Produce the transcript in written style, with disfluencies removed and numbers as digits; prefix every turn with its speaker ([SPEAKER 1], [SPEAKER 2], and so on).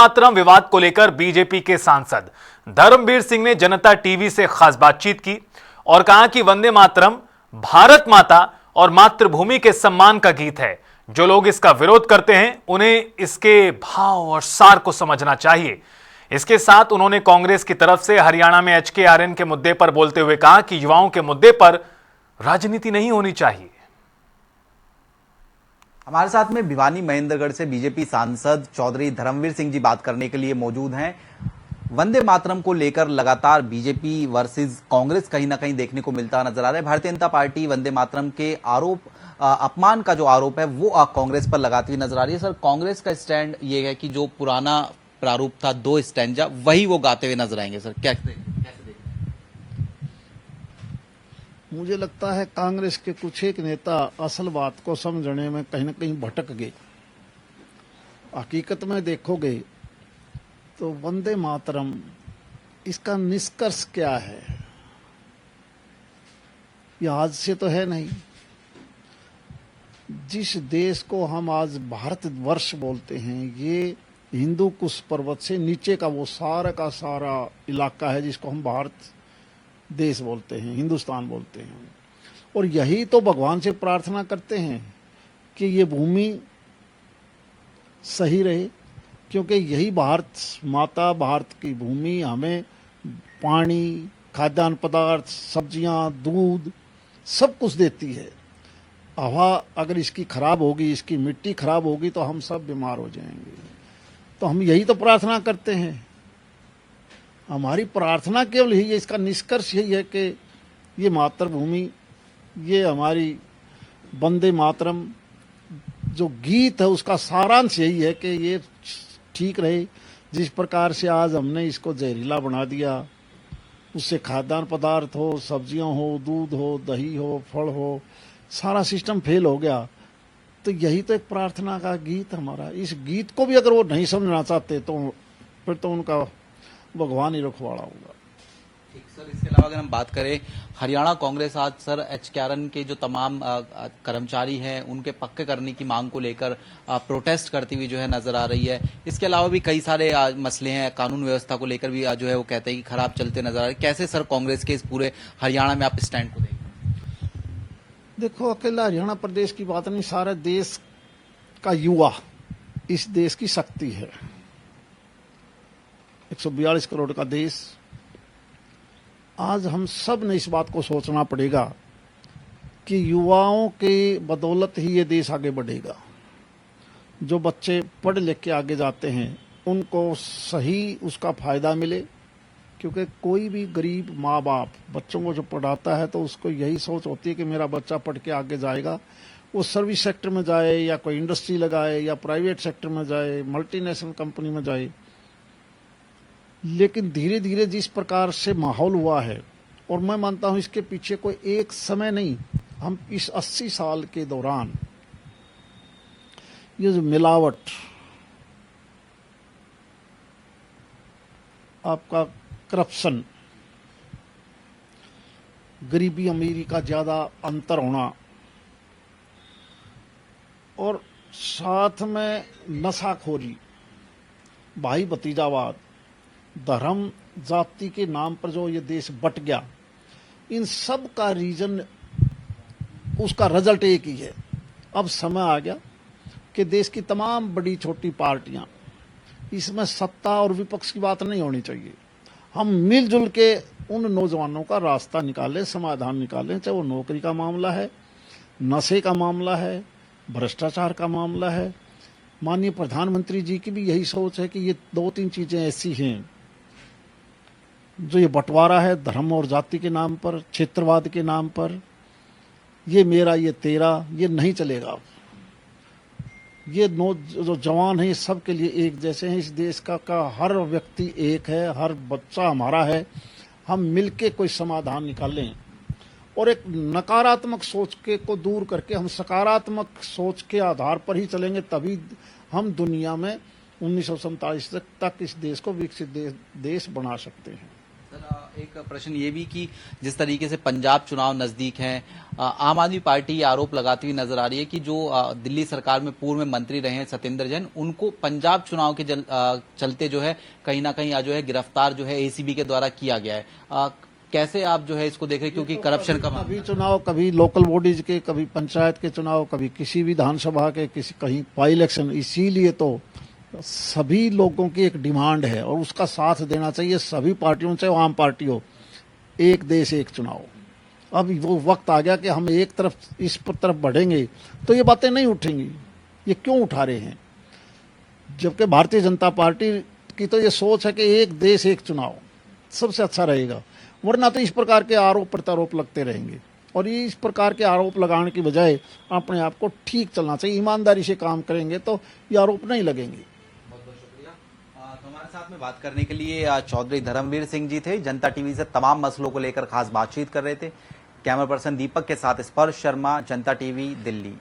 [SPEAKER 1] मातरम विवाद को लेकर बीजेपी के सांसद धर्मवीर सिंह ने जनता टीवी से खास बातचीत की और कहा कि वंदे मातरम भारत माता और मातृभूमि के सम्मान का गीत है। जो लोग इसका विरोध करते हैं उन्हें इसके भाव और सार को समझना चाहिए। इसके साथ उन्होंने कांग्रेस की तरफ से हरियाणा में HKRN के मुद्दे पर बोलते हुए कहा कि युवाओं के मुद्दे पर राजनीति नहीं होनी चाहिए।
[SPEAKER 2] हमारे साथ में भिवानी महेंद्रगढ़ से बीजेपी सांसद चौधरी धर्मवीर सिंह जी बात करने के लिए मौजूद हैं। वंदे मातरम को लेकर लगातार बीजेपी वर्सेस कांग्रेस कहीं ना कहीं देखने को मिलता नजर आ रहा है। भारतीय जनता पार्टी वंदे मातरम के अपमान का जो आरोप है वो कांग्रेस पर लगाती हुई नजर आ रही है। सर, कांग्रेस का स्टैंड ये है कि जो पुराना प्रारूप था 2 स्टैंजा वही वो गाते हुए नजर आएंगे। सर, कैसे देख रहे हैं?
[SPEAKER 3] मुझे लगता है कांग्रेस के कुछ एक नेता असल बात को समझने में कहीं ना कहीं भटक गए। हकीकत में देखोगे तो वंदे मातरम इसका निष्कर्ष क्या है? यह आज से तो है नहीं। जिस देश को हम आज भारतवर्ष बोलते हैं, ये हिंदू कुश पर्वत से नीचे का वो सारा का सारा इलाका है जिसको हम भारत देश बोलते हैं, हिंदुस्तान बोलते हैं। और यही तो भगवान से प्रार्थना करते हैं कि ये भूमि सही रहे, क्योंकि यही भारत माता, भारत की भूमि हमें पानी, खाद्यान्न पदार्थ, सब्जियां, दूध सब कुछ देती है। हवा अगर इसकी खराब होगी, इसकी मिट्टी खराब होगी तो हम सब बीमार हो जाएंगे। तो हम यही तो प्रार्थना करते हैं। हमारी प्रार्थना केवल यही है, इसका निष्कर्ष यही है कि ये मातृभूमि, ये हमारी वंदे मातरम जो गीत है उसका सारांश यही है कि ये ठीक रहे। जिस प्रकार से आज हमने इसको जहरीला बना दिया, उससे खाद्यान्न पदार्थ हो, सब्जियां हो, दूध हो, दही हो, फल हो, सारा सिस्टम फेल हो गया। तो यही तो एक प्रार्थना का गीत हमारा। इस गीत को भी अगर वो नहीं समझना चाहते तो फिर तो उनका भगवान ही रखवाड़ा होगा।
[SPEAKER 2] ठीक सर, इसके अलावा अगर हम बात करें हरियाणा कांग्रेस आज सर HKRN के जो तमाम कर्मचारी हैं उनके पक्के करने की मांग को लेकर प्रोटेस्ट करती हुई जो है नजर आ रही है। इसके अलावा भी कई सारे मसले हैं, कानून व्यवस्था को लेकर भी जो है वो कहते हैं कि खराब चलते नजर आ रहे हैं। कैसे सर कांग्रेस के इस पूरे हरियाणा में आप स्टैंड को देखते हैं?
[SPEAKER 3] देखो, अकेला हरियाणा प्रदेश की बात नहीं, सारे देश का युवा इस देश की शक्ति है। 142 करोड़ का देश। आज हम सब ने इस बात को सोचना पड़ेगा कि युवाओं के बदौलत ही ये देश आगे बढ़ेगा। जो बच्चे पढ़ लिख के आगे जाते हैं उनको सही उसका फायदा मिले, क्योंकि कोई भी गरीब माँ बाप बच्चों को जो पढ़ाता है तो उसको यही सोच होती है कि मेरा बच्चा पढ़ के आगे जाएगा, वो सर्विस सेक्टर में जाए या कोई इंडस्ट्री लगाए या प्राइवेट सेक्टर में जाए, मल्टीनेशनल कंपनी में जाए। लेकिन धीरे धीरे जिस प्रकार से माहौल हुआ है, और मैं मानता हूं इसके पीछे कोई एक समय नहीं, हम इस 80 साल के दौरान ये जो मिलावट, आपका करप्शन, गरीबी अमीरी का ज्यादा अंतर होना और साथ में नशाखोरी, भाई भतीजावाद, धर्म जाति के नाम पर जो ये देश बट गया, इन सब का रीजन, उसका रिजल्ट एक ही है। अब समय आ गया कि देश की तमाम बड़ी छोटी पार्टियां, इसमें सत्ता और विपक्ष की बात नहीं होनी चाहिए। हम मिलजुल के उन नौजवानों का रास्ता निकालें, समाधान निकालें, चाहे वो नौकरी का मामला है, नशे का मामला है, भ्रष्टाचार का मामला है। माननीय प्रधानमंत्री जी की भी यही सोच है कि ये 2-3 चीजें ऐसी हैं जो ये बंटवारा है धर्म और जाति के नाम पर, क्षेत्रवाद के नाम पर, ये मेरा ये तेरा, ये नहीं चलेगा। ये जो जवान है सब के लिए एक जैसे हैं। इस देश का हर व्यक्ति एक है, हर बच्चा हमारा है। हम मिलके कोई समाधान निकालें और एक नकारात्मक सोच के को दूर करके हम सकारात्मक सोच के आधार पर ही चलेंगे, तभी हम दुनिया में 1947 तक इस देश को विकसित देश बना सकते हैं।
[SPEAKER 2] सर, एक प्रश्न ये भी कि जिस तरीके से पंजाब चुनाव नजदीक हैं, आम आदमी पार्टी ये आरोप लगाती हुई नजर आ रही है कि जो दिल्ली सरकार में पूर्व में मंत्री रहे हैं सत्येंद्र जैन, उनको पंजाब चुनाव के चलते जो है कहीं ना कहीं जो है गिरफ्तार जो है एसीबी के द्वारा किया गया है। कैसे आप जो है इसको देख रहे हैं, क्योंकि करप्शन का
[SPEAKER 3] कभी चुनाव, कभी लोकल बॉडीज के, कभी पंचायत के चुनाव, कभी किसी विधानसभा के, किसी कहीं बाई इलेक्शन। इसीलिए तो सभी लोगों की एक डिमांड है और उसका साथ देना चाहिए सभी पार्टियों, चाहे आम पार्टी हो। एक देश एक चुनाव, अब वो वक्त आ गया कि हम एक तरफ इस तरफ बढ़ेंगे तो ये बातें नहीं उठेंगी। ये क्यों उठा रहे हैं? जबकि भारतीय जनता पार्टी की तो ये सोच है कि एक देश एक चुनाव सबसे अच्छा रहेगा, वरना तो इस प्रकार के आरोप प्रत्यारोप लगते रहेंगे। और ये इस प्रकार के आरोप लगाने की बजाय अपने आप को ठीक चलना चाहिए, ईमानदारी से काम करेंगे तो ये आरोप नहीं लगेंगे।
[SPEAKER 2] तो हमारे साथ में बात करने के लिए चौधरी धर्मवीर सिंह जी थे। जनता टीवी से तमाम मसलों को लेकर खास बातचीत कर रहे थे। कैमरा पर्सन दीपक के साथ स्पर्श शर्मा, जनता टीवी, दिल्ली।